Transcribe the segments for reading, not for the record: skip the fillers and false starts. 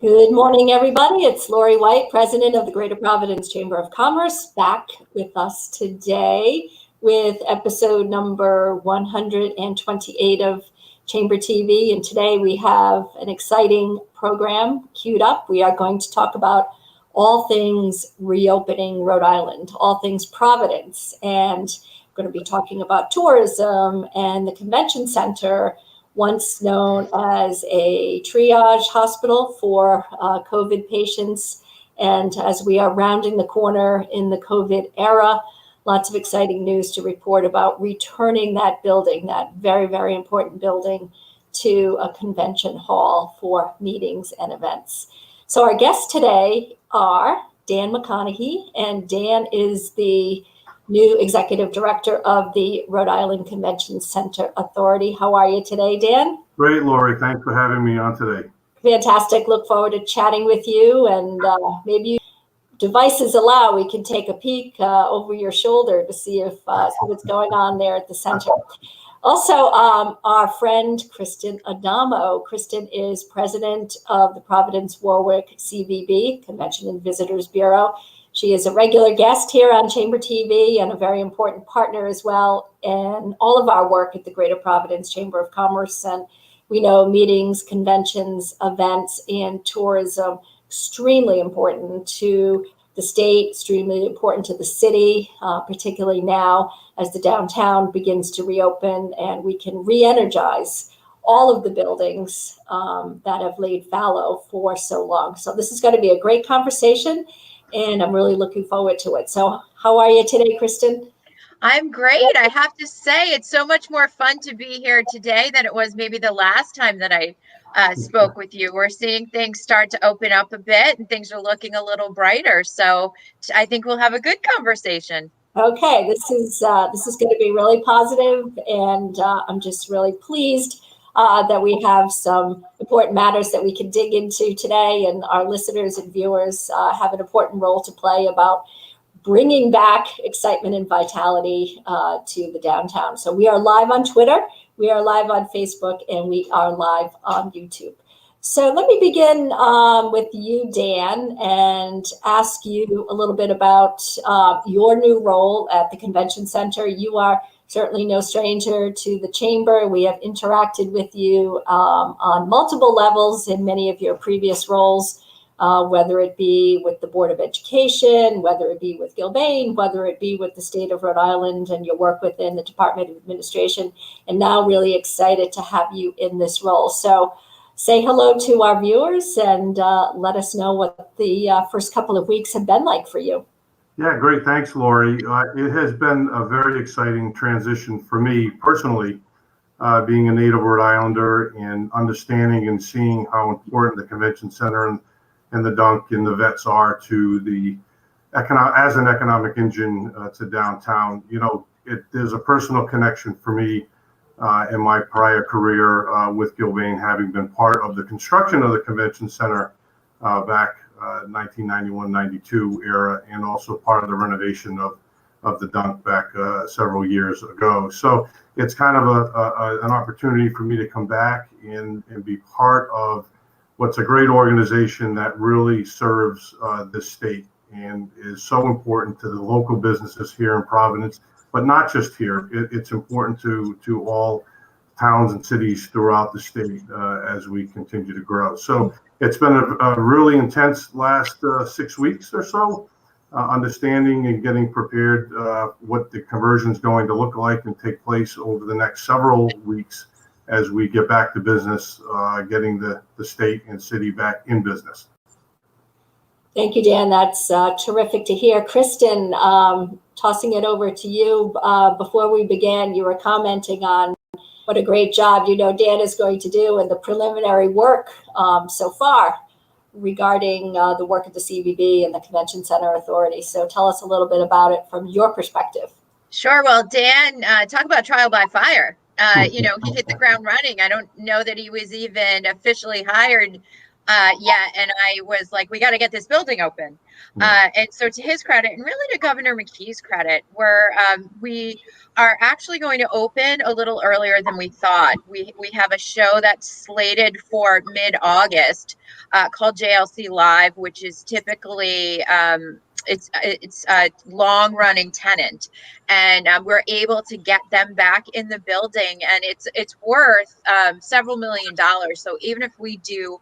Good morning, everybody. It's Laurie White, President of the Greater Providence Chamber of Commerce, back with us today with episode number 128 of Chamber TV. And today we have an exciting program queued up. We are going to talk about all things reopening Rhode Island, all things Providence, and we're going to be talking about tourism and the convention center, once known as a triage hospital for COVID patients. And as we are rounding the corner in the COVID era, lots of exciting news to report about returning that building, that very, very important building, to a convention hall for meetings and events. So our guests today are Dan McConaghy, and Dan is the new executive director of the Rhode Island Convention Center Authority. How are you today, Dan? Great, Laurie. Thanks for having me on today. Fantastic. Look forward to chatting with you, and maybe devices allow, we can take a peek over your shoulder to see if what's going on there at the center. Also, our friend Kristen Adamo. Kristen is president of the Providence Warwick CVB, Convention and Visitors Bureau. She is a regular guest here on Chamber TV and a very important partner as well in all of our work at the Greater Providence Chamber of Commerce. And we know meetings, conventions, events, and tourism extremely important to the state, extremely important to the city, particularly now as the downtown begins to reopen and we can re-energize all of the buildings that have laid fallow for so long. So this is going to be a great conversation, and I'm really looking forward to it. So how are you today, Kristen? I'm great. I have to say, it's so much more fun to be here today than it was maybe the last time that I spoke with you. We're seeing things start to open up a bit and things are looking a little brighter. So I think we'll have a good conversation. Okay, this is going to be really positive, and I'm just really pleased that we have some important matters that we can dig into today, and our listeners and viewers have an important role to play about bringing back excitement and vitality to the downtown. So we are live on Twitter, we are live on Facebook, and we are live on YouTube. So let me begin with you, Dan, and ask you a little bit about your new role at the Convention Center. You are certainly no stranger to the Chamber. We have interacted with you on multiple levels in many of your previous roles, whether it be with the Board of Education, whether it be with Gilbane, whether it be with the state of Rhode Island and your work within the Department of Administration, and now really excited to have you in this role. So say hello to our viewers and let us know what the first couple of weeks have been like for you. Yeah, great. Thanks, Laurie. It has been a very exciting transition for me personally, being a native Rhode Islander and understanding and seeing how important the Convention Center and the Dunk and the vets are to the as an economic engine to downtown. You know, there's a personal connection for me in my prior career with Gilbane, having been part of the construction of the Convention Center back 1991-92 era, and also part of the renovation of the Dunk back several years ago. So it's kind of an opportunity for me to come back and be part of what's a great organization that really serves this state and is so important to the local businesses here in Providence, but not just here. It's important to all towns and cities throughout the state as we continue to grow. So it's been a really intense last 6 weeks or so, understanding and getting prepared what the conversion is going to look like and take place over the next several weeks as we get back to business, getting the state and city back in business. Thank you, Dan. That's terrific to hear. Kristen, tossing it over to you. Before we began, you were commenting on what a great job Dan is going to do and the preliminary work so far regarding the work of the CVB and the Convention Center Authority. So tell us a little bit about it from your perspective. Sure. Well, Dan, talk about trial by fire. He hit the ground running. I don't know that he was even officially hired Yeah, and I was like, we got to get this building open. And so, to his credit, and really to Governor McKee's credit, we are actually going to open a little earlier than we thought. We have a show that's slated for mid-August called JLC Live, which is typically it's a long-running tenant, and we're able to get them back in the building, and it's worth several $1,000,000. So even if we do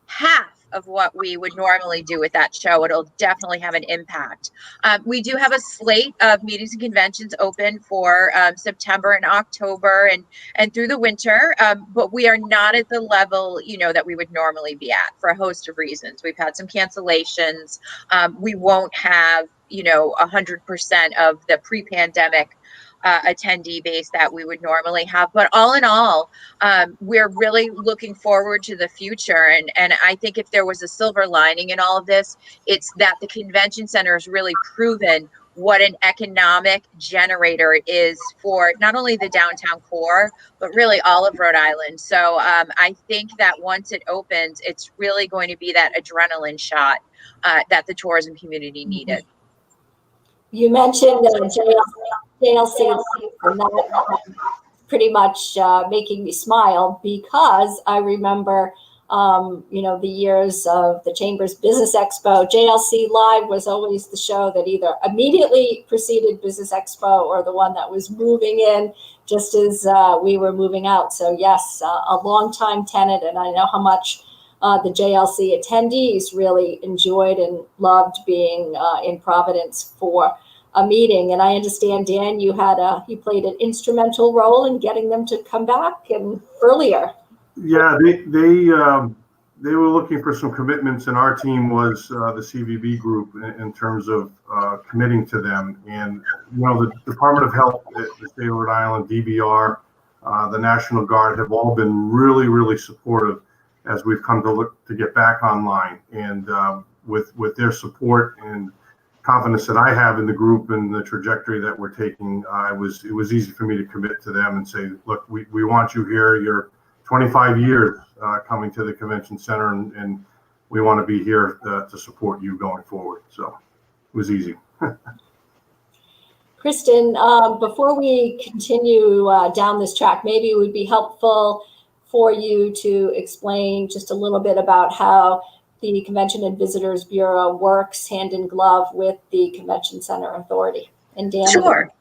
half of what we would normally do with that show, it'll definitely have an impact. We do have a slate of meetings and conventions open for September and October and through the winter, but we are not at the level, that we would normally be at for a host of reasons. We've had some cancellations. We won't have, 100% of the pre-pandemic attendee base that we would normally have. But all in all, we're really looking forward to the future. And I think if there was a silver lining in all of this, it's that the convention center has really proven what an economic generator it is for not only the downtown core, but really all of Rhode Island. So I think that once it opens, it's really going to be that adrenaline shot that the tourism community needed. You mentioned JLC, and that pretty much making me smile, because I remember, the years of the Chamber's Business Expo. JLC Live was always the show that either immediately preceded Business Expo or the one that was moving in just as we were moving out. So yes, a longtime tenant, and I know how much the JLC attendees really enjoyed and loved being in Providence for a meeting. And I understand, Dan, you played an instrumental role in getting them to come back and earlier. Yeah, they were looking for some commitments, and our team was the CVB group in terms of committing to them. And the Department of Health, the state of Rhode Island, DBR, the National Guard have all been really, really supportive as we've come to look to get back online. And with their support and confidence that I have in the group and the trajectory that we're taking, it was easy for me to commit to them and say, look, we want you here. You're 25 years coming to the convention center, and we want to be here to support you going forward. So it was easy. Kristen, before we continue down this track, maybe it would be helpful for you to explain just a little bit about how the Convention and Visitors Bureau works hand in glove with the Convention Center Authority. And Dan? Sure.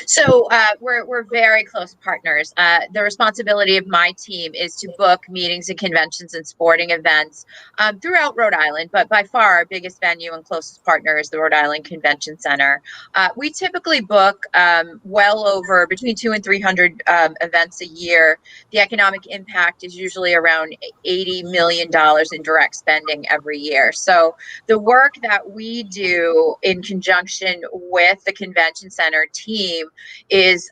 So we're very close partners. The responsibility of my team is to book meetings and conventions and sporting events throughout Rhode Island, but by far our biggest venue and closest partner is the Rhode Island Convention Center. We typically book well over between 200 and 300 events a year. The economic impact is usually around $80 million in direct spending every year. So the work that we do in conjunction with the Convention Center team is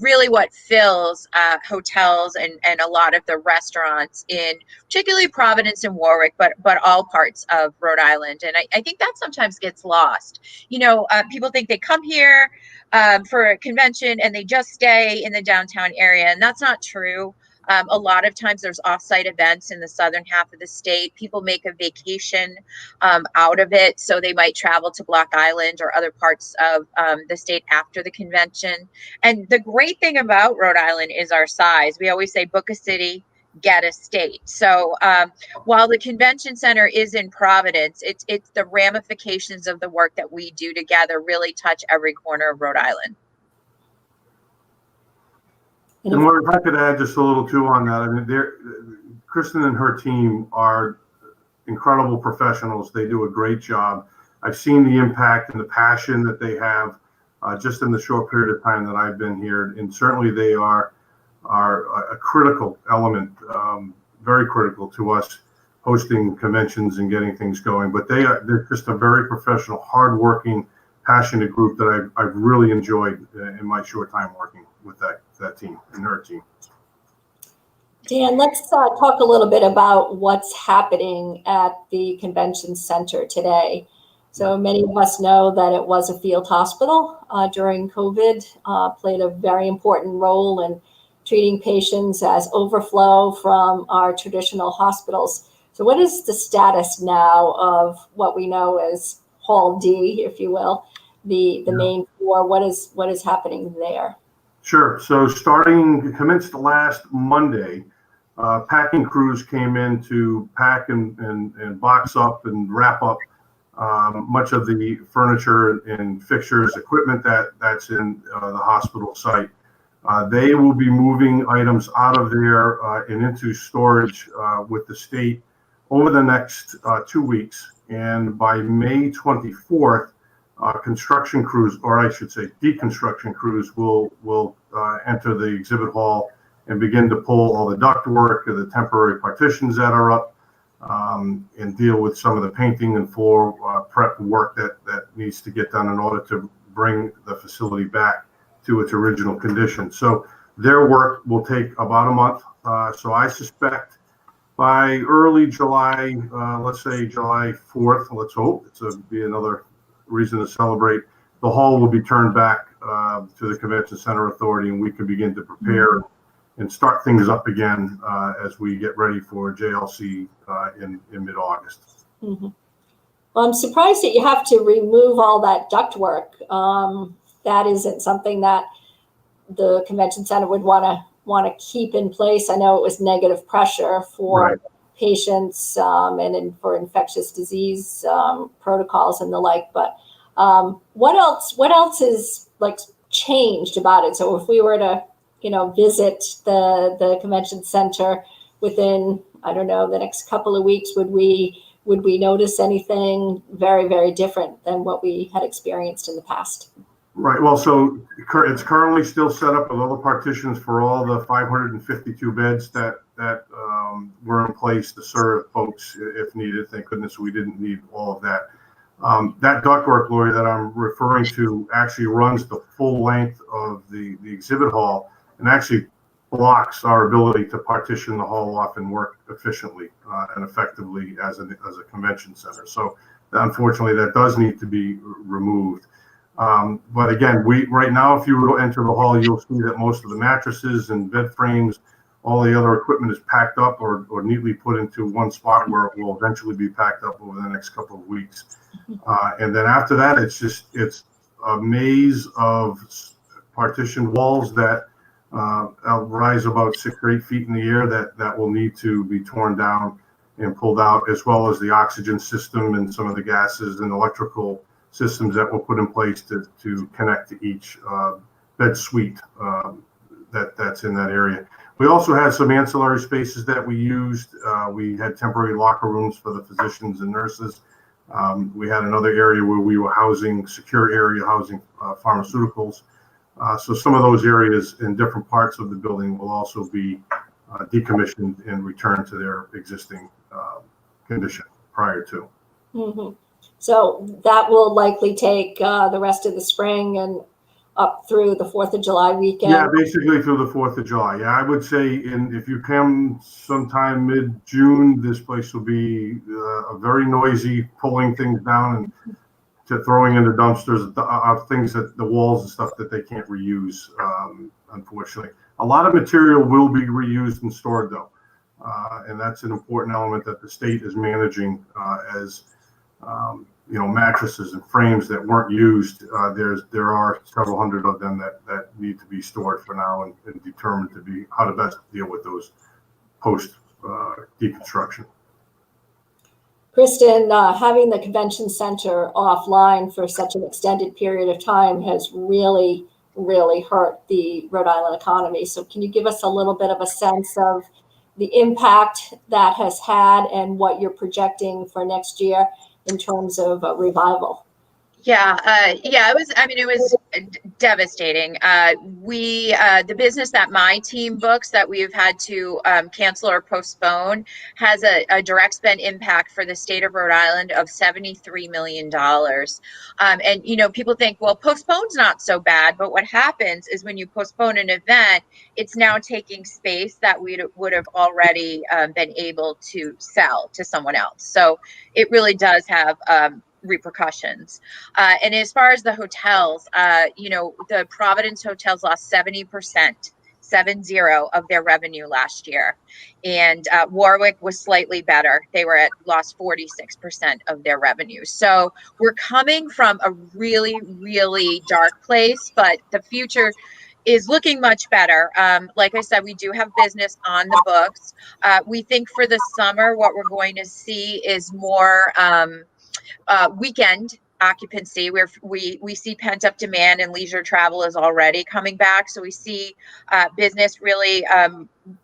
really what fills hotels and a lot of the restaurants in particularly Providence and Warwick, but all parts of Rhode Island. And I think that sometimes gets lost. People think they come here for a convention and they just stay in the downtown area, and that's not true. A lot of times there's offsite events in the southern half of the state. People make a vacation out of it. So they might travel to Block Island or other parts of the state after the convention. And the great thing about Rhode Island is our size. We always say book a city, get a state. So while the convention center is in Providence, it's the ramifications of the work that we do together really touch every corner of Rhode Island. And if I could add just a little too on that, I mean, Kristen and her team are incredible professionals. They do a great job. I've seen the impact and the passion that they have just in the short period of time that I've been here. And certainly they are a critical element, very critical to us hosting conventions and getting things going. But they're just a very professional, hardworking, passionate group that I've really enjoyed in my short time working with that team and her team. Dan, let's talk a little bit about what's happening at the convention center today. So many of us know that it was a field hospital during COVID, played a very important role in treating patients as overflow from our traditional hospitals. So what is the status now of what we know as Hall D, if you will, the main floor? What is happening there? Sure. So commenced last Monday, packing crews came in to pack and box up and wrap up much of the furniture and fixtures, equipment that's in the hospital site. They will be moving items out of there and into storage with the state over the next 2 weeks. And by May 24th, construction crews, or I should say deconstruction crews, will enter the exhibit hall and begin to pull all the ductwork or the temporary partitions that are up, and deal with some of the painting and floor prep work that needs to get done in order to bring the facility back to its original condition. So their work will take about a month. So I suspect by early July, let's say July 4th, let's hope, it'll be another reason to celebrate, the hall will be turned back to the Convention Center Authority, and we can begin to prepare and start things up again as we get ready for JLC in mid-August. Mm-hmm. Well, I'm surprised that you have to remove all that ductwork. That isn't something that the Convention Center would want to keep in place. I know it was negative pressure for patients and for infectious disease protocols and the like. But what else is like changed about it? So if we were to visit the Convention Center within, I don't know, the next couple of weeks, would we notice anything very, very different than what we had experienced in the past? Right. Well, so it's currently still set up with all the partitions for all the 552 beds that were in place to serve folks if needed. Thank goodness we didn't need all of that. That ductwork, Laurie, that I'm referring to actually runs the full length of the exhibit hall and actually blocks our ability to partition the hall off and work efficiently and effectively as a convention center. So unfortunately, that does need to be removed. But again, right now, if you were to enter the hall, you'll see that most of the mattresses and bed frames, all the other equipment is packed up or neatly put into one spot where it will eventually be packed up over the next couple of weeks. And then after that, it's a maze of partition walls that rise about 6 or 8 feet in the air that will need to be torn down and pulled out, as well as the oxygen system and some of the gases and electrical systems that were put in place to connect to each bed suite that's in that area. We also had some ancillary spaces that we used. We had temporary locker rooms for the physicians and nurses. We had another area where we were secure area housing pharmaceuticals. So some of those areas in different parts of the building will also be decommissioned and returned to their existing condition prior to. Mm-hmm. So that will likely take the rest of the spring and up through the 4th of July weekend. Yeah, basically through the 4th of July. Yeah, I would say if you come sometime mid-June, this place will be a very noisy, pulling things down and to throwing into dumpsters of things that the walls and stuff that they can't reuse, unfortunately. A lot of material will be reused and stored though. And that's an important element that the state is managing as mattresses and frames that weren't used. There are several hundred of them that need to be stored for now and determined to be how to best deal with those post deconstruction. Kristen, having the convention center offline for such an extended period of time has really, really hurt the Rhode Island economy. So can you give us a little bit of a sense of the impact that has had and what you're projecting for next year in terms of revival? Yeah, it was devastating. The business that my team books that we've had to cancel or postpone has a direct spend impact for the state of Rhode Island of $73 million. And people think, well, postpone's not so bad, but what happens is when you postpone an event, it's now taking space that we would have already been able to sell to someone else. So it really does have repercussions. And as far as the hotels, the Providence hotels lost 70% of their revenue last year. And Warwick was slightly better. They lost 46% of their revenue. So we're coming from a really, really dark place, but the future is looking much better. Like I said, we do have business on the books. We think for the summer, what we're going to see is more weekend occupancy, where we see pent up demand, and leisure travel is already coming back. So we see business really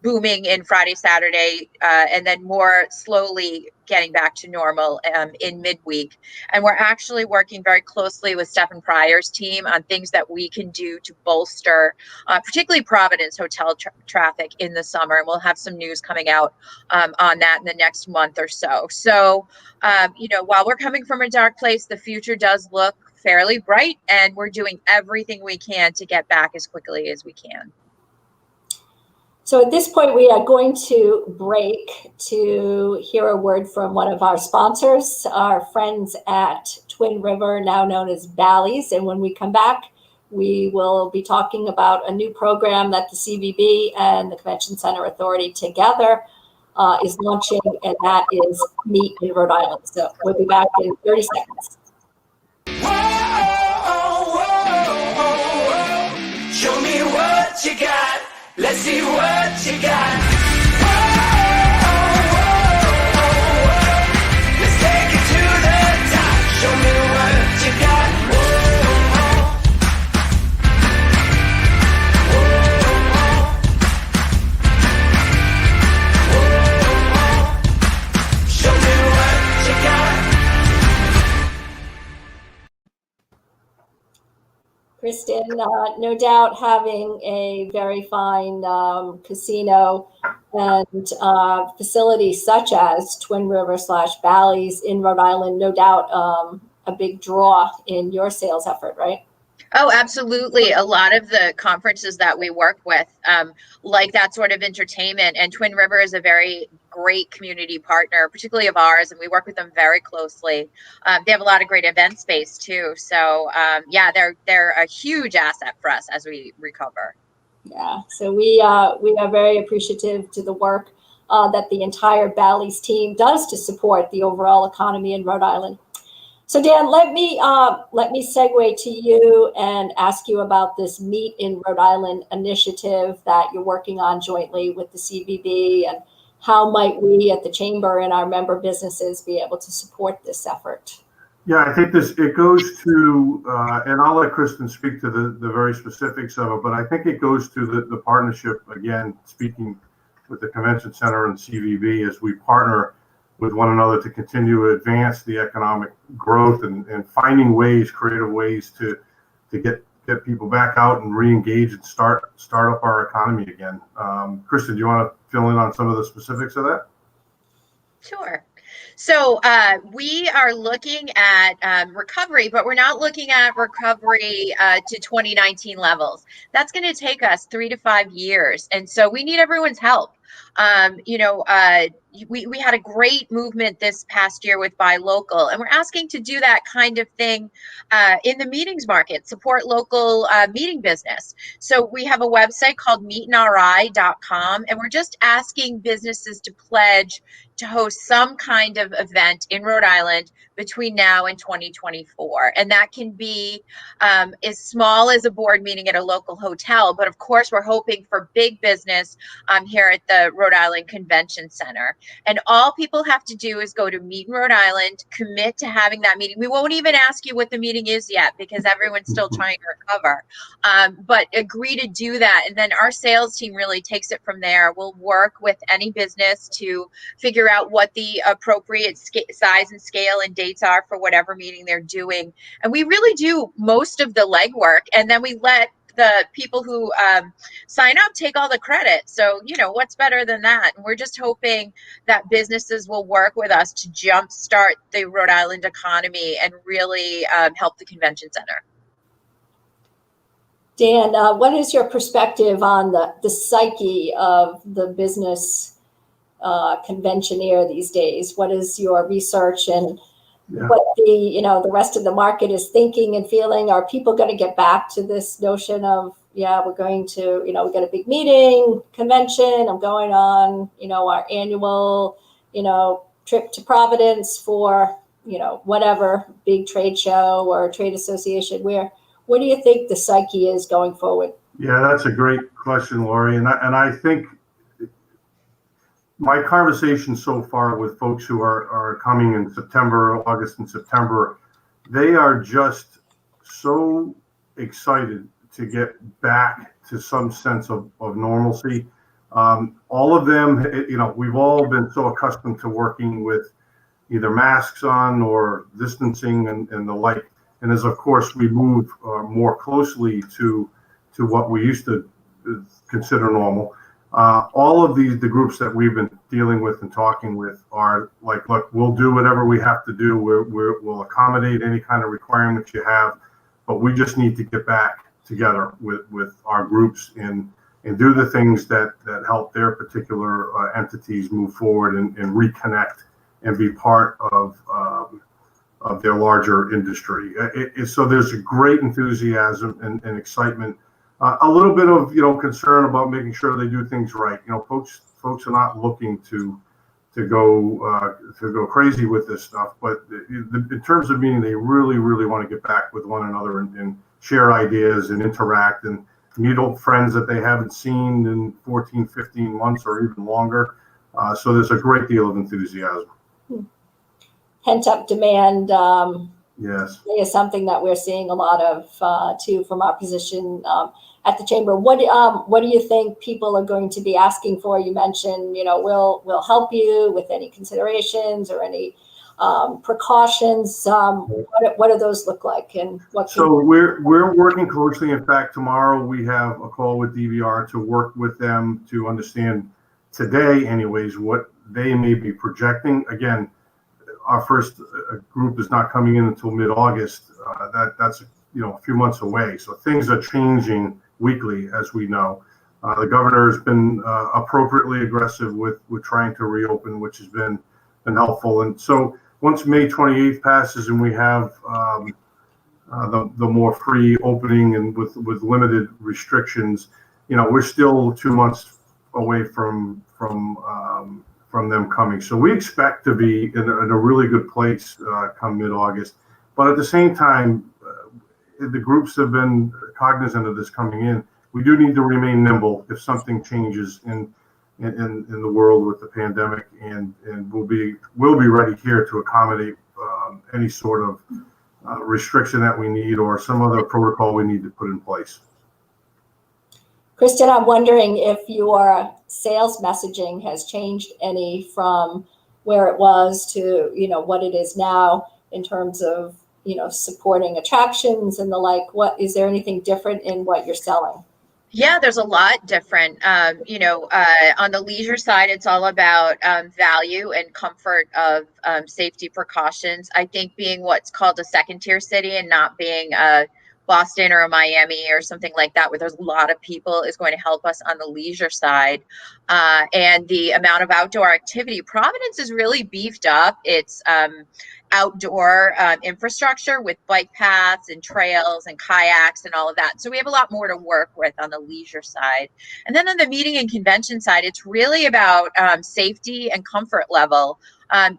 booming in Friday, Saturday, and then more slowly getting back to normal in midweek. And we're actually working very closely with Stephen Pryor's team on things that we can do to bolster, particularly Providence hotel traffic in the summer. And we'll have some news coming out on that in the next month or so. So, while we're coming from a dark place, the future does look fairly bright, and we're doing everything we can to get back as quickly as we can. So at this point, we are going to break to hear a word from one of our sponsors, our friends at Twin River, now known as Bally's. And when we come back, we will be talking about a new program that the CVB and the Convention Center Authority together is launching, and that is Meet in Rhode Island. So we'll be back in 30 seconds. Show me what you got. Let's see what you got. Let's take it to the top. Show me what you got. Show me what you got. Kristen, no doubt having a very fine casino and facility such as Twin River / Bally's in Rhode Island, no doubt a big draw in your sales effort, right? Oh, absolutely. A lot of the conferences that we work with like that sort of entertainment, and Twin River is a very great community partner, particularly of ours, and we work with them very closely. They have a lot of great event space too. So they're a huge asset for us as we recover. Yeah, so we are very appreciative to the work that the entire Bally's team does to support the overall economy in Rhode Island. So Dan, let me segue to you and ask you about this Meet in Rhode Island initiative that you're working on jointly with the CVB, and how might we at the Chamber and our member businesses be able to support this effort? Yeah, I think it goes to, and I'll let Kristen speak to the very specifics of it, but I think it goes to the partnership, again, speaking with the Convention Center and CVB, as we partner with one another to continue to advance the economic growth and finding creative ways to get people back out and re-engage and start up our economy again. Kristen, do you want to fill in on some of the specifics of that? Sure. So we are looking at recovery, but we're not looking at recovery to 2019 levels. That's going to take us 3 to 5 years. And so we need everyone's help. We had a great movement this past year with Buy Local, and we're asking to do that kind of thing in the meetings market, support local meeting business. So we have a website called meetinri.com, and we're just asking businesses to pledge to host some kind of event in Rhode Island between now and 2024. And that can be as small as a board meeting at a local hotel. But of course, we're hoping for big business here at the Rhode Island Convention Center. And all people have to do is go to Meet in Rhode Island, commit to having that meeting. We won't even ask you what the meeting is yet, because everyone's still trying to recover. But agree to do that. And then our sales team really takes it from there. We'll work with any business to figure out what the appropriate size and scale and dates are for whatever meeting they're doing. And we really do most of the legwork. And then we let the people who sign up take all the credit. So, what's better than that? And we're just hoping that businesses will work with us to jumpstart the Rhode Island economy and really help the convention center. Dan, what is your perspective on the psyche of the business conventioneer these days? What is your research and Yeah. what the rest of the market is thinking and feeling. Are people going to get back to this notion of, yeah, we're going to, we got a big meeting, convention, I'm going on, our annual, trip to Providence for, whatever big trade show or trade association. What do you think the psyche is going forward? Yeah, that's a great question, Laurie. And I think my conversation so far with folks who are coming in September, August and September, they are just so excited to get back to some sense of normalcy. All of them, we've all been so accustomed to working with either masks on or distancing and the like. And as of course we move more closely to what we used to consider normal, all of the groups that we've been dealing with and talking with are like, look, we'll do whatever we have to do. We'll accommodate any kind of requirements you have, but we just need to get back together with our groups and do the things that help their particular entities move forward and reconnect and be part of their larger industry. So there's a great enthusiasm and excitement. A little bit of concern about making sure they do things right. Folks are not looking to go crazy with this stuff, but in terms of meeting, they really want to get back with one another and share ideas and interact and meet old friends that they haven't seen in 14, 15 months or even longer. So there's a great deal of enthusiasm. Pent-up demand. Yes, is something that we're seeing a lot of too from our position at the chamber. What do you think people are going to be asking for? You mentioned, we'll help you with any considerations or any precautions. What do those look like, and what? So we're working closely. In fact, tomorrow we have a call with DVR to work with them to understand today, anyways, what they may be projecting. Again, our first group is not coming in until mid-August. That's a few months away. So things are changing weekly, as we know. The governor has been appropriately aggressive with trying to reopen, which has been helpful. And so once May 28th passes and we have the more free opening and with limited restrictions, we're still 2 months away from them coming. So we expect to be in a really good place come mid-August. But at the same time, the groups have been cognizant of this coming in. We do need to remain nimble if something changes in the world with the pandemic, and we'll be ready here to accommodate any sort of restriction that we need or some other protocol we need to put in place. Kristen, I'm wondering if your sales messaging has changed any from where it was to, what it is now in terms of, supporting attractions and the like. Is there anything different in what you're selling? Yeah, there's a lot different. On the leisure side, it's all about value and comfort of safety precautions. I think being what's called a second tier city and not being a Boston or a Miami or something like that, where there's a lot of people, is going to help us on the leisure side. And the amount of outdoor activity, Providence is really beefed up its outdoor infrastructure with bike paths and trails and kayaks and all of that. So we have a lot more to work with on the leisure side. And then on the meeting and convention side, it's really about safety and comfort level.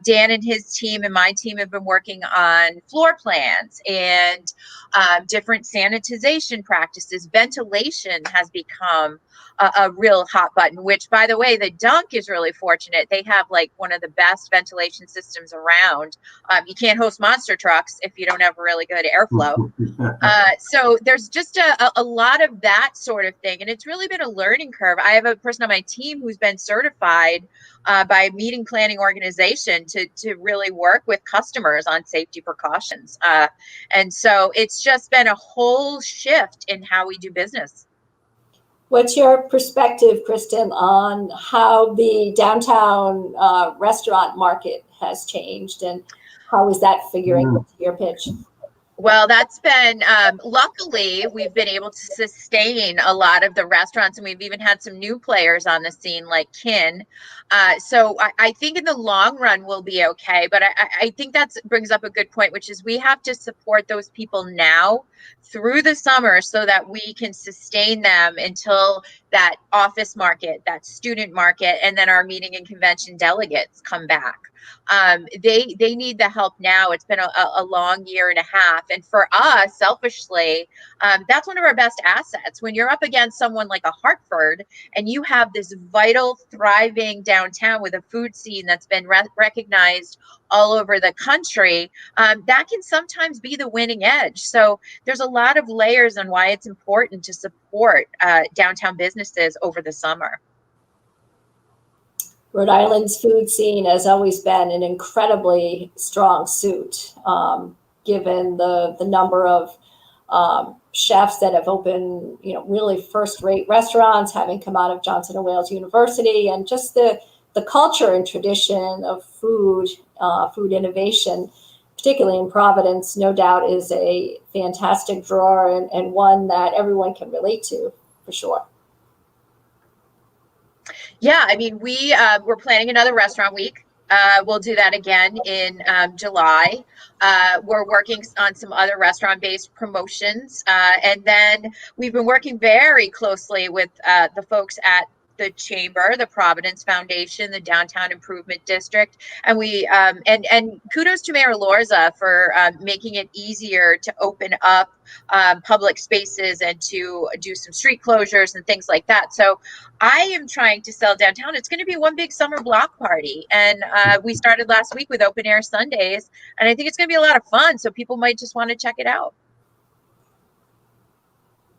Dan and his team and my team have been working on floor plans and different sanitization practices. Ventilation has become a real hot button, which, by the way, the Dunk is really fortunate. They have like one of the best ventilation systems around. You can't host monster trucks if you don't have really good airflow. So there's just a lot of that sort of thing. And it's really been a learning curve. I have a person on my team who's been certified by a meeting planning organization to really work with customers on safety precautions. And so it's just been a whole shift in how we do business. What's your perspective, Kristen, on how the downtown restaurant market has changed, and how is that figuring into your pitch? Well, that's been, luckily, we've been able to sustain a lot of the restaurants, and we've even had some new players on the scene like Kin. So I think in the long run we'll be okay. But I think that brings up a good point, which is we have to support those people now through the summer so that we can sustain them until that office market, that student market, and then our meeting and convention delegates come back. They need the help now. It's been a long year and a half. And for us, selfishly, that's one of our best assets. When you're up against someone like a Hartford and you have this vital, thriving downtown with a food scene that's been recognized all over the country, that can sometimes be the winning edge. So there's a lot of layers on why it's important to support downtown businesses over the summer. Rhode Island's food scene has always been an incredibly strong suit, given the number of chefs that have opened, really first-rate restaurants, having come out of Johnson & Wales University, and just the culture and tradition of food innovation, particularly in Providence, no doubt is a fantastic draw and one that everyone can relate to, for sure. Yeah, I mean, we're planning another restaurant week. We'll do that again in July. We're working on some other restaurant-based promotions. And then we've been working very closely with the folks at the Chamber, the Providence Foundation, the Downtown Improvement District. And we and kudos to Mayor Lorza for making it easier to open up public spaces and to do some street closures and things like that. So I am trying to sell downtown. It's going to be one big summer block party. And we started last week with open air Sundays. And I think it's going to be a lot of fun. So people might just want to check it out.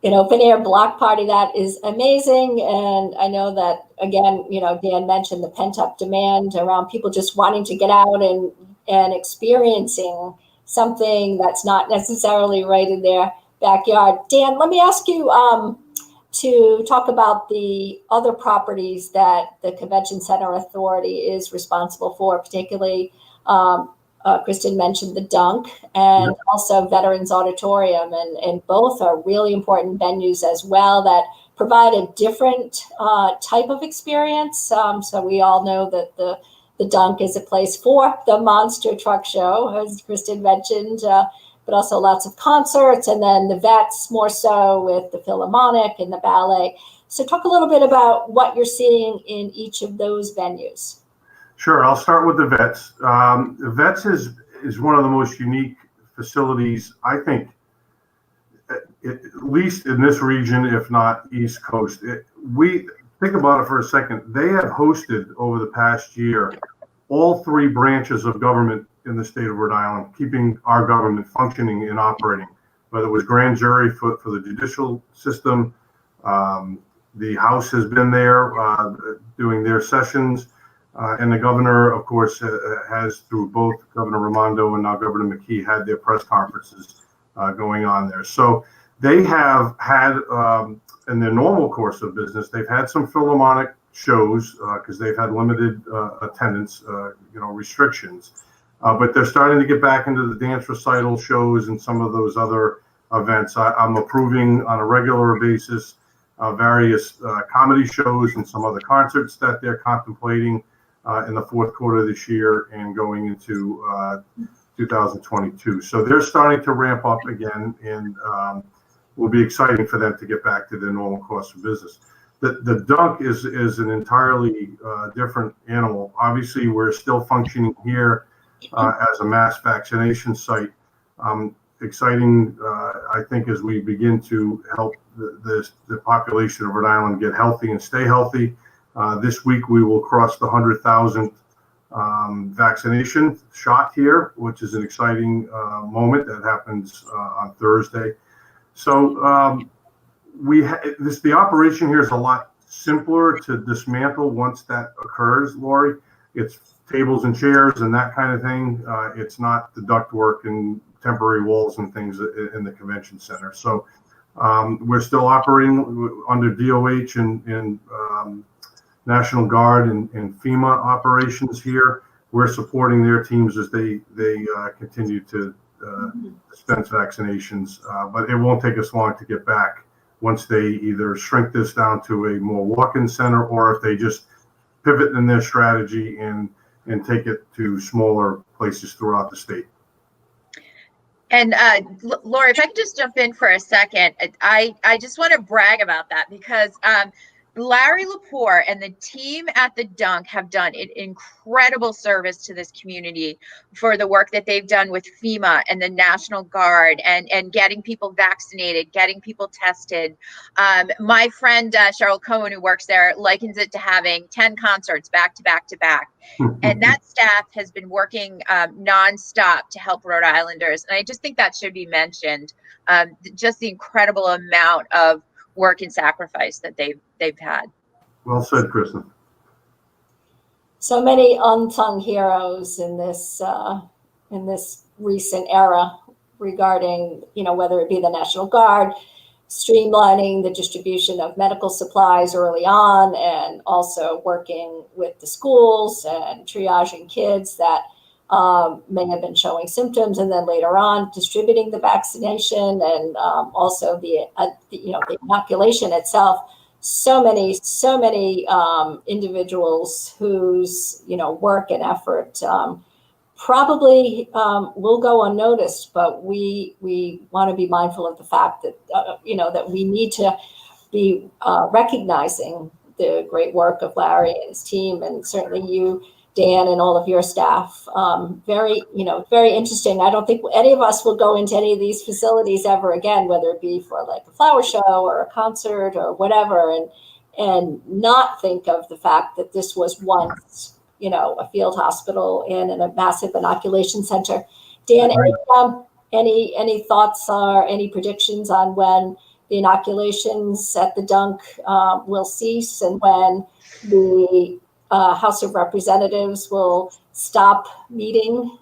An open air block party, that is amazing. And I know that, again, Dan mentioned the pent up demand around people just wanting to get out and experiencing something that's not necessarily right in their backyard. Dan, let me ask you to talk about the other properties that the Convention Center Authority is responsible for, particularly Kristen mentioned the Dunk and also Veterans Auditorium, and both are really important venues as well that provide a different type of experience. So we all know that the Dunk is a place for the monster truck show, as Kristen mentioned, but also lots of concerts, and then the Vets more so with the Philharmonic and the ballet. So talk a little bit about what you're seeing in each of those venues. Sure, I'll start with the Vets. The Vets is one of the most unique facilities, I think, at least in this region, if not East Coast. We think about it for a second. They have hosted over the past year all three branches of government in the state of Rhode Island, keeping our government functioning and operating, whether it was grand jury for the judicial system. The House has been there doing their sessions. And the governor, of course, has, through both Governor Raimondo and now Governor McKee, had their press conferences going on there. So they have had, in their normal course of business, they've had some Philharmonic shows because they've had limited attendance, restrictions. But they're starting to get back into the dance recital shows and some of those other events. I'm approving on a regular basis various comedy shows and some other concerts that they're contemplating in the fourth quarter of this year and going into 2022. So they're starting to ramp up again, and will be exciting for them to get back to their normal course of business. The Dunk is an entirely different animal. Obviously, we're still functioning here as a mass vaccination site. Exciting, I think, as we begin to help the population of Rhode Island get healthy and stay healthy. This week we will cross the 100,000th vaccination shot here, which is an exciting moment that happens on Thursday. So the operation here is a lot simpler to dismantle once that occurs, Laurie. It's tables and chairs and that kind of thing. It's not the ductwork and temporary walls and things in the convention center. So we're still operating under DOH and National Guard and FEMA operations here. We're supporting their teams as they continue to dispense vaccinations, but it won't take us long to get back once they either shrink this down to a more walk-in center, or if they just pivot in their strategy and take it to smaller places throughout the state. And Laurie, if I could just jump in for a second, I just want to brag about that because Larry Lepore and the team at the Dunk have done an incredible service to this community for the work that they've done with FEMA and the National Guard and getting people vaccinated, getting people tested. My friend Cheryl Cohen, who works there, likens it to having 10 concerts back to back to back. And that staff has been working nonstop to help Rhode Islanders. And I just think that should be mentioned, just the incredible amount of work and sacrifice that they've had. Well said, Kristen. So many unsung heroes in this recent era regarding, whether it be the National Guard, streamlining the distribution of medical supplies early on, and also working with the schools and triaging kids that may have been showing symptoms, and then later on distributing the vaccination, and also the inoculation itself. So many individuals whose work and effort probably will go unnoticed, but we want to be mindful of the fact that that we need to be recognizing the great work of Larry and his team, and certainly you, Dan, and all of your staff. Very interesting. I don't think any of us will go into any of these facilities ever again, whether it be for like a flower show or a concert or whatever, and not think of the fact that this was once, a field hospital and a massive inoculation center. Dan, any thoughts or any predictions on when the inoculations at the Dunk will cease, and when the House of Representatives will stop meeting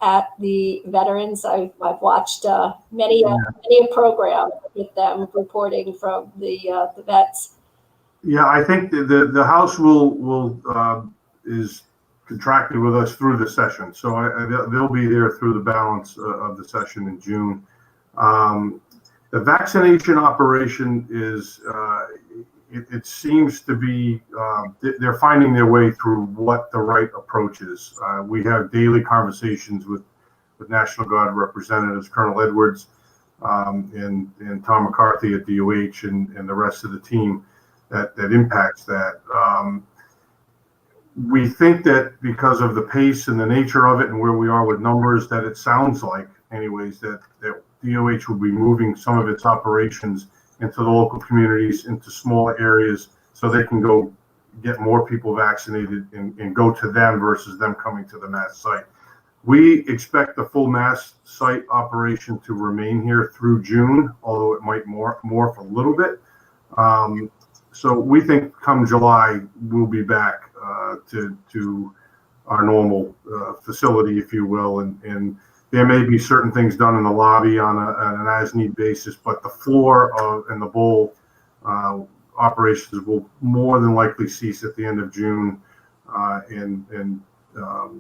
at the veterans? I've watched many a program with them reporting from the vets. Yeah, I think the House will is contracted with us through the session, so they'll be there through the balance of the session in June. The vaccination operation is. It seems to be they're finding their way through what the right approach is. We have daily conversations with National Guard representatives, Colonel Edwards, and Tom McCarthy at DOH, and the rest of the team that impacts that. We think that because of the pace and the nature of it and where we are with numbers, that it sounds like, anyways, that DOH will be moving some of its operations into the local communities, into smaller areas, so they can go get more people vaccinated and go to them versus them coming to the mass site. We expect the full mass site operation to remain here through June, although it might morph a little bit. So we think come July, we'll be back to our normal facility, if you will, and there may be certain things done in the lobby on an as-need basis, but the floor and the bowl operations will more than likely cease at the end of June, and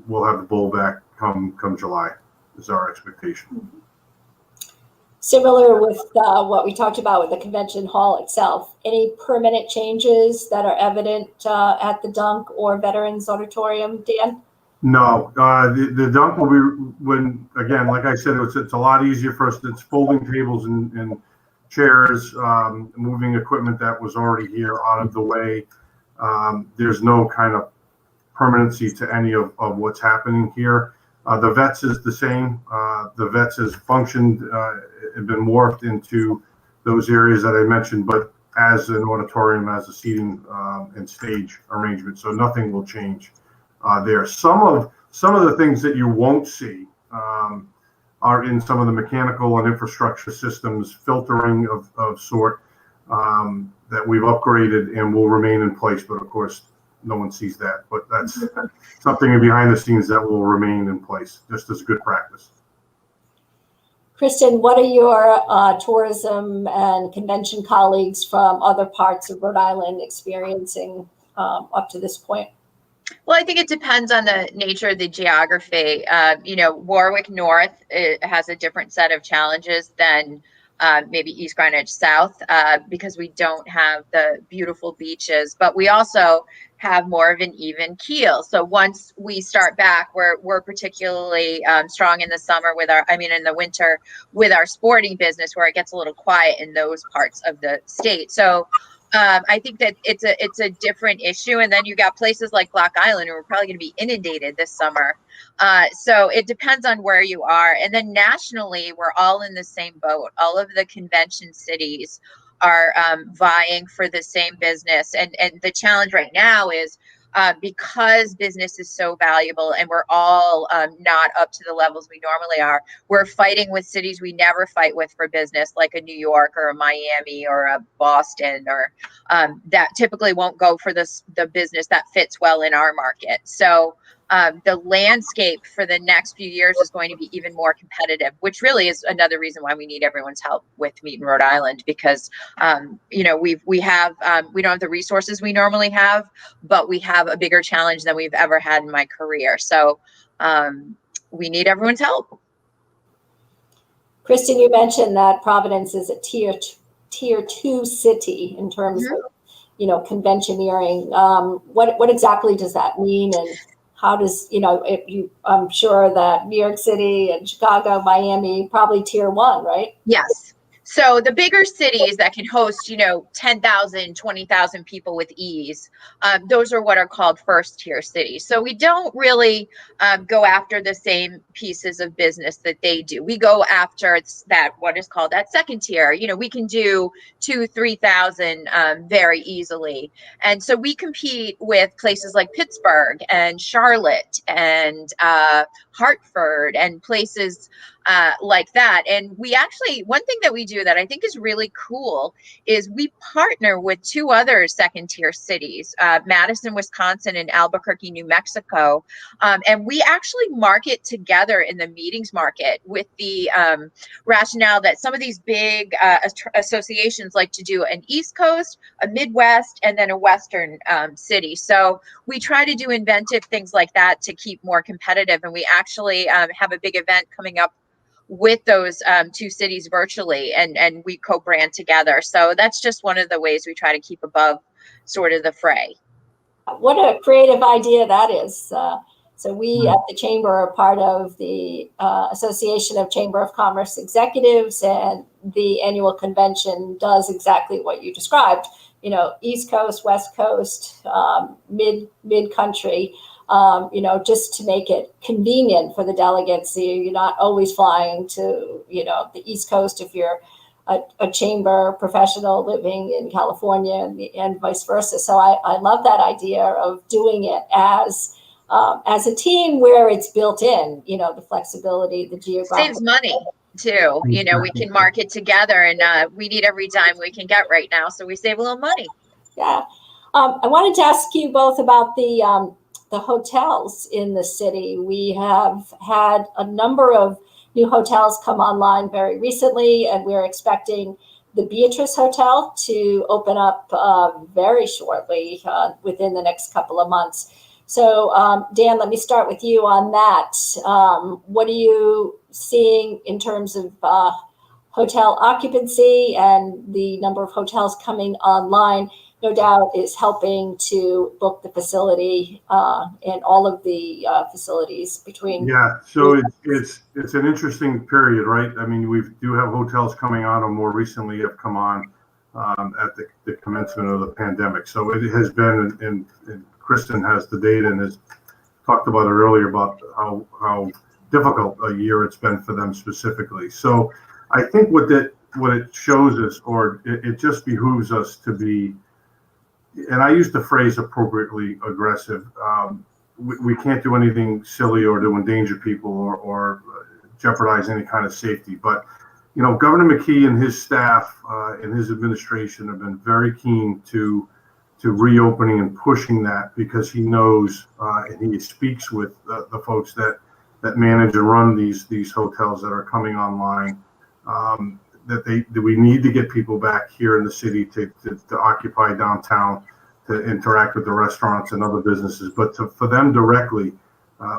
we'll have the bowl back come July, is our expectation. Similar with what we talked about with the convention hall itself, any permanent changes that are evident at the Dunk or Veterans Auditorium, Dan? No, the Dunk will be, again, like I said, it's a lot easier for us. It's folding tables and chairs, moving equipment that was already here out of the way. There's no kind of permanency to any of what's happening here. The vets is the same. The vets has functioned and been morphed into those areas that I mentioned, but as an auditorium, as a seating and stage arrangement. So nothing will change there. Some of the things that you won't see are in some of the mechanical and infrastructure systems, filtering of sort that we've upgraded and will remain in place. But of course, no one sees that. But that's something behind the scenes that will remain in place, just as good practice. Kristen, what are your tourism and convention colleagues from other parts of Rhode Island experiencing up to this point? Well, I think it depends on the nature of the geography. Warwick North has a different set of challenges than maybe East Greenwich South because we don't have the beautiful beaches, but we also have more of an even keel. So once we start back, we're particularly strong in the summer in the winter with our sporting business, where it gets a little quiet in those parts of the state. So I think that it's a different issue. And then you got places like Block Island, who are probably going to be inundated this summer. So it depends on where you are. And then nationally, we're all in the same boat. All of the convention cities are vying for the same business. And the challenge right now is because business is so valuable and we're all not up to the levels we normally are, we're fighting with cities we never fight with for business, like a New York or a Miami or a Boston, or that typically won't go for the business that fits well in our market. So the landscape for the next few years is going to be even more competitive, which really is another reason why we need everyone's help with Meet in Rhode Island, because we don't have the resources we normally have, but we have a bigger challenge than we've ever had in my career. So we need everyone's help. Kristen, you mentioned that Providence is a tier 2 city in terms of, conventioneering. What exactly does that mean? And how does, I'm sure that New York City and Chicago, Miami, probably tier 1, right? Yes. So the bigger cities that can host, 10,000, 20,000 people with ease, those are what are called first tier cities. So we don't really go after the same pieces of business that they do. We go after what is called that second tier. We can do 2,000, 3,000 very easily. And so we compete with places like Pittsburgh and Charlotte and Hartford and places like that. And we actually, one thing that we do that I think is really cool is we partner with 2 other second tier cities, Madison, Wisconsin, and Albuquerque, New Mexico. And we actually market together in the meetings market with the rationale that some of these big associations like to do an East Coast, a Midwest, and then a Western city. So we try to do inventive things like that to keep more competitive. And we actually have a big event coming up with those 2 cities virtually, and we co-brand together. So that's just one of the ways we try to keep above sort of the fray. What a creative idea that is. So we at the Chamber are part of the Association of Chamber of Commerce Executives, and the annual convention does exactly what you described. East Coast, West Coast, mid-country. Just to make it convenient for the delegates. So you're not always flying to, the East Coast if you're a chamber professional living in California and vice versa. So I love that idea of doing it as a team where it's built in, the flexibility, the geographic. Saves money too. We can market together, and we need every dime we can get right now. So we save a little money. Yeah. I wanted to ask you both about the hotels in the city. We have had a number of new hotels come online very recently, and we're expecting the Beatrice Hotel to open up very shortly within the next couple of months. So Dan, let me start with you on that. What are you seeing in terms of hotel occupancy, and the number of hotels coming online? No doubt is helping to book the facility and all of the facilities between. Yeah, so it's an interesting period, right? I mean, we do have hotels coming on, or more recently have come on at the commencement of the pandemic. So it has been, and Kristen has the data and has talked about it earlier about how difficult a year it's been for them specifically. So I think what it shows us, or it just behooves us to be, and I use the phrase appropriately aggressive. We can't do anything silly or to endanger people or jeopardize any kind of safety. But, Governor McKee and his staff and his administration have been very keen to reopening and pushing that, because he knows and he speaks with the folks that manage and run these hotels that are coming online, that we need to get people back here in the city to occupy downtown, to interact with the restaurants and other businesses, but for them directly,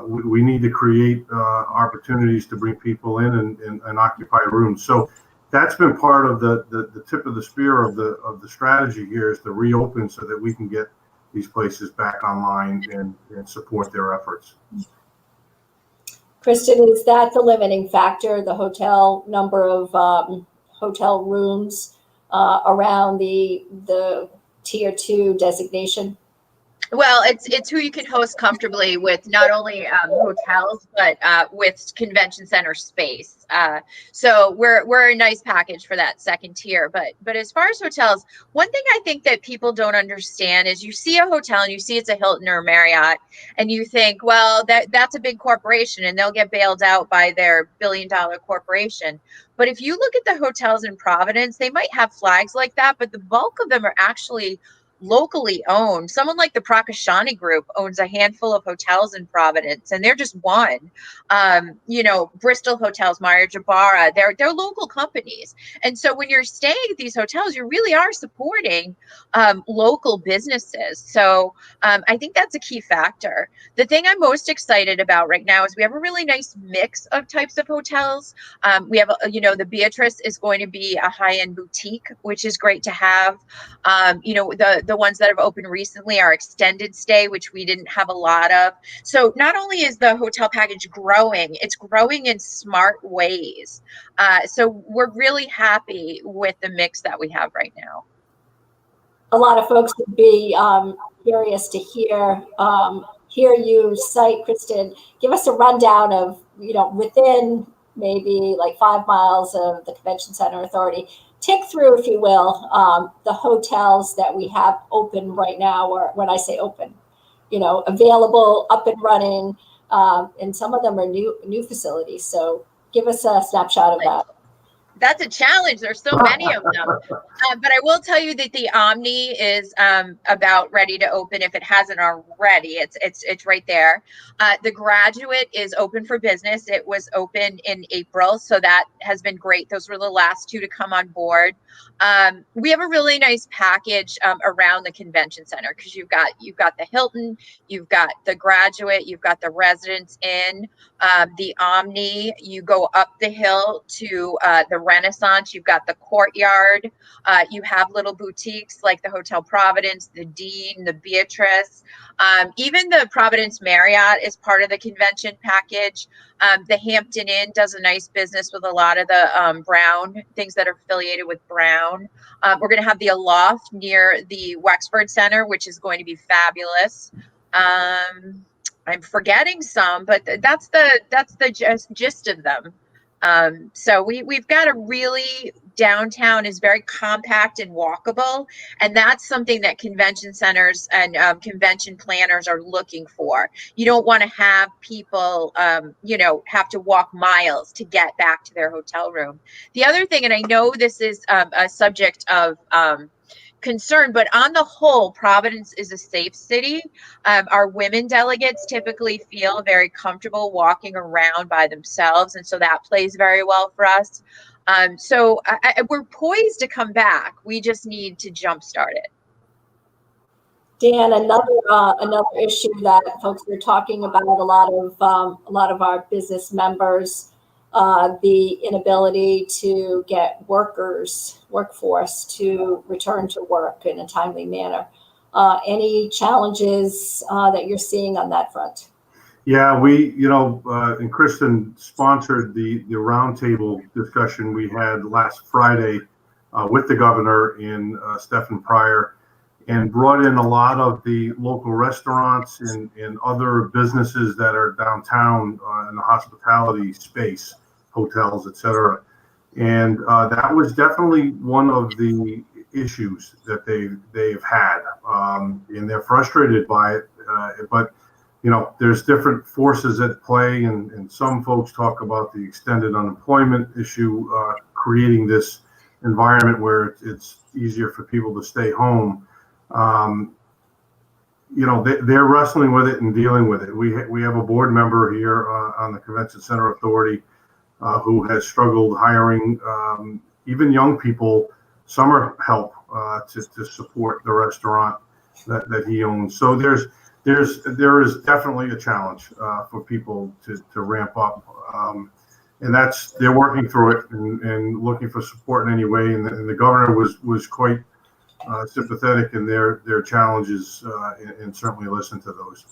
we need to create opportunities to bring people in and occupy rooms. So that's been part of the tip of the spear of the strategy here, is to reopen so that we can get these places back online and support their efforts. Kristen, is that the limiting factor, the hotel number of hotel rooms around the tier 2 designation? Well, it's who you can host comfortably with, not only hotels, but with convention center space. So we're a nice package for that second tier. But as far as hotels, one thing I think that people don't understand is, you see a hotel and you see it's a Hilton or a Marriott, and you think, well, that's a big corporation and they'll get bailed out by their billion-dollar corporation. But if you look at the hotels in Providence, they might have flags like that, but the bulk of them are actually locally owned. Someone like the Providence Group owns a handful of hotels in Providence, and they're just one. Bristol Hotels, Marriott Jabara, they're local companies. And so when you're staying at these hotels, you really are supporting local businesses. So I think that's a key factor. The thing I'm most excited about right now is we have a really nice mix of types of hotels. We have, the Beatrice is going to be a high-end boutique, which is great to have. The ones that have opened recently are extended stay, which we didn't have a lot of. So not only is the hotel package growing, it's growing in smart ways. So we're really happy with the mix that we have right now. A lot of folks would be curious to hear you cite, Kristen. Give us a rundown of, within maybe like 5 miles of the Convention Center Authority. Tick through, if you will, the hotels that we have open right now, or when I say open, available, up and running, and some of them are new facilities. So give us a snapshot of that. That's a challenge. There's so many of them. But I will tell you that the Omni is about ready to open if it hasn't already. It's right there. The Graduate is open for business. It was open in April, so that has been great. Those were the last 2 to come on board. We have a really nice package around the convention center, because you've got the Hilton, you've got the Graduate, you've got the Residence Inn, the Omni. You go up the hill to the Renaissance. You've got the Courtyard. You have little boutiques like the Hotel Providence, the Dean, the Beatrice. Even the Providence Marriott is part of the convention package. The Hampton Inn does a nice business with a lot of the Brown things that are affiliated with Brown. We're going to have the Aloft near the Wexford Center, which is going to be fabulous. I'm forgetting some, but that's the gist of them. So we've got a really, downtown is very compact and walkable, and that's something that convention centers and convention planners are looking for. You don't want to have people have to walk miles to get back to their hotel room. The other thing, and I know this is a subject of concern, but on the whole, Providence is a safe city. Our women delegates typically feel very comfortable walking around by themselves, and so that plays very well for us. So we're poised to come back. We just need to jumpstart it. Dan, another issue that folks are talking about, a lot of our business members, the inability to get workforce to return to work in a timely manner. Any challenges that you're seeing on that front? Yeah, we, and Kristen sponsored the roundtable discussion we had last Friday with the governor and Stephen Pryor, and brought in a lot of the local restaurants and other businesses that are downtown in the hospitality space, hotels, et cetera. And that was definitely one of the issues that they've had, and they're frustrated by it. But there's different forces at play, and some folks talk about the extended unemployment issue, creating this environment where it's easier for people to stay home. They're wrestling with it and dealing with it. We have a board member here on the Convention Center Authority who has struggled hiring even young people, summer help to support the restaurant. that he owns. So there is definitely a challenge for people to ramp up, and they're working through it and looking for support in any way. And the governor was quite sympathetic in their challenges, and certainly listened to those.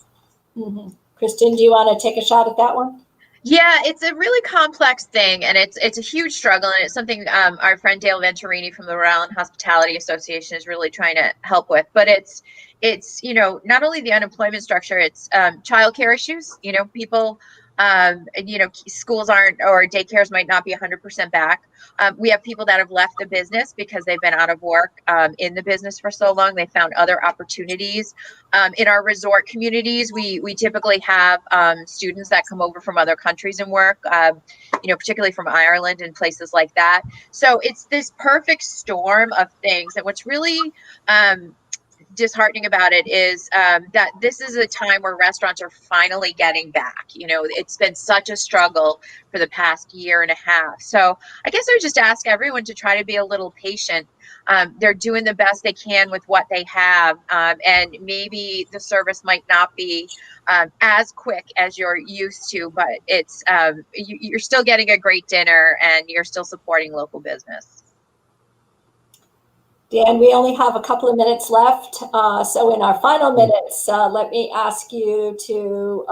Mm-hmm. Kristen, do you want to take a shot at that one? Yeah, it's a really complex thing, and it's a huge struggle, and it's something our friend Dale Venturini from the Rhode Island Hospitality Association is really trying to help with. But it's not only the unemployment structure, it's childcare issues. People, schools aren't, or daycares might not be 100% back. We have people that have left the business because they've been out of work in the business for so long. They found other opportunities. In our resort communities, we typically have students that come over from other countries and work, particularly from Ireland and places like that. So it's this perfect storm of things. And what's really disheartening about it is that this is a time where restaurants are finally getting back. It's been such a struggle for the past year and a half. So I guess I would just ask everyone to try to be a little patient. They're doing the best they can with what they have, and maybe the service might not be as quick as you're used to, but it's you're still getting a great dinner and you're still supporting local business. Dan, we only have a couple of minutes left. So in our final minutes, let me ask you to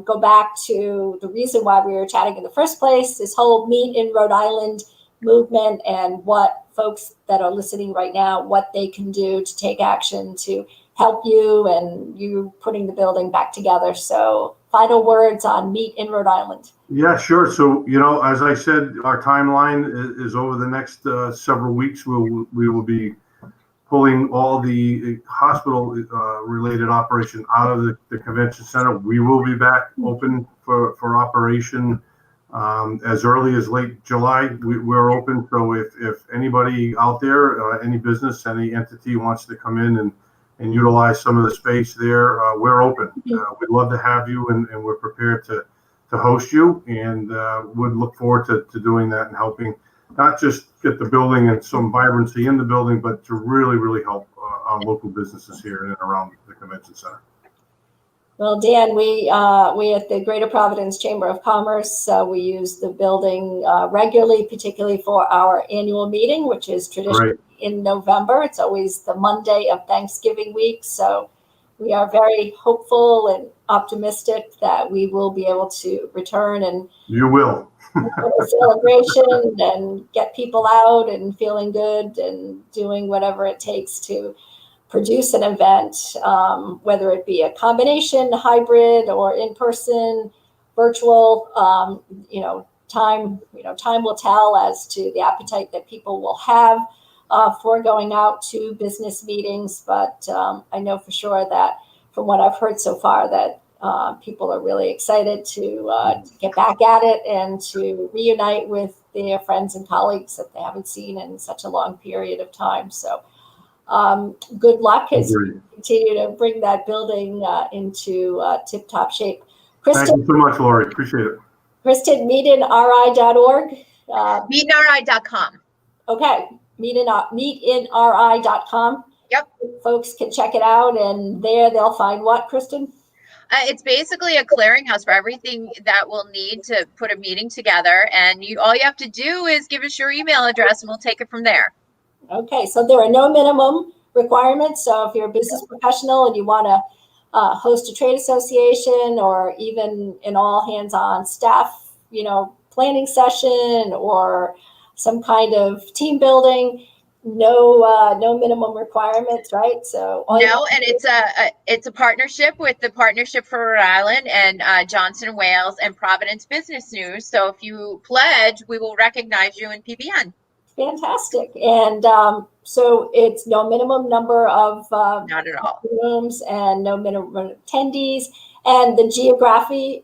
go back to the reason why we were chatting in the first place, this whole Meet in Rhode Island movement, and what folks that are listening right now, what they can do to take action to help you and you putting the building back together. So final words on Meet in Rhode Island. Yeah, sure. So, as I said, our timeline is over the next several weeks. We will be pulling all the hospital related operation out of the convention center. We will be back open for operation as early as late July. We're open. So if anybody out there, any business, any entity wants to come in and utilize some of the space there, we're open. We'd love to have you, and we're prepared to host you, and would look forward to doing that and helping not just get the building and some vibrancy in the building, but to really, really help our local businesses here in and around the convention center. Well, Dan, we at the Greater Providence Chamber of Commerce, we use the building regularly, particularly for our annual meeting, which is traditionally in November. It's always the Monday of Thanksgiving week. So we are very hopeful and optimistic that we will be able to return and you will a celebration and get people out and feeling good and doing whatever it takes to produce an event, whether it be a combination, hybrid, or in person, virtual. Time will tell as to the appetite that people will have for going out to business meetings. But I know for sure that from what I've heard so far that people are really excited to get back at it and to reunite with their friends and colleagues that they haven't seen in such a long period of time. So good luck as you continue to bring that building into tip-top shape. Kristen, thank you so much, Laurie. Appreciate it. Kristen, meetinri.org. Meetinri.com. Okay, meetinri.com. Yep. Folks can check it out, and there they'll find what, Kristen? It's basically a clearinghouse for everything that we'll need to put a meeting together. And all you have to do is give us your email address, and we'll take it from there. Okay, so there are no minimum requirements. So if you're a business professional and you want to host a trade association, or even an all hands-on staff, planning session or some kind of team building, no minimum requirements, right? So and it's a partnership with the Partnership for Rhode Island and Johnson & Wales and Providence Business News. So if you pledge, we will recognize you in PBN. Fantastic. And so it's no minimum number of not at all rooms and no minimum attendees. And the geographic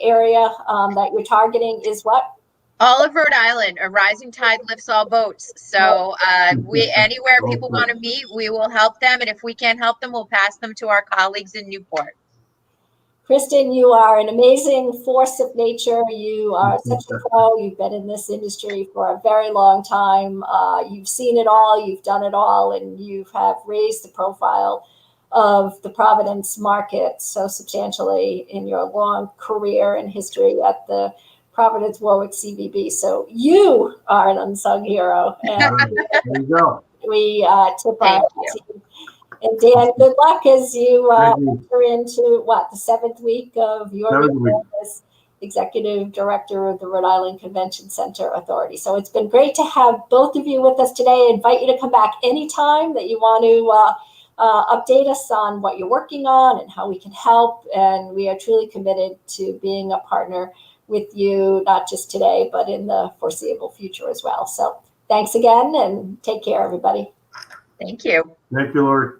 area that you're targeting is what? All of Rhode Island. A rising tide lifts all boats. So anywhere people want to meet, we will help them. And if we can't help them, we'll pass them to our colleagues in Newport. Kristen, you are an amazing force of nature. You are such a pro. You've been in this industry for a very long time. You've seen it all. You've done it all, and you have raised the profile of the Providence market so substantially in your long career and history at the Providence Warwick CVB. So you are an unsung hero. And There you go. we tip Thank our you. team. And Dan, good luck as you Thank you. enter into the 7th week of your 7th week. role as Executive Director of the Rhode Island Convention Center Authority. So it's been great to have both of you with us today. I invite you to come back anytime that you want to update us on what you're working on and how we can help. And we are truly committed to being a partner with you, not just today, but in the foreseeable future as well. So thanks again, and take care, everybody. Thank you. Thank you, Laurie.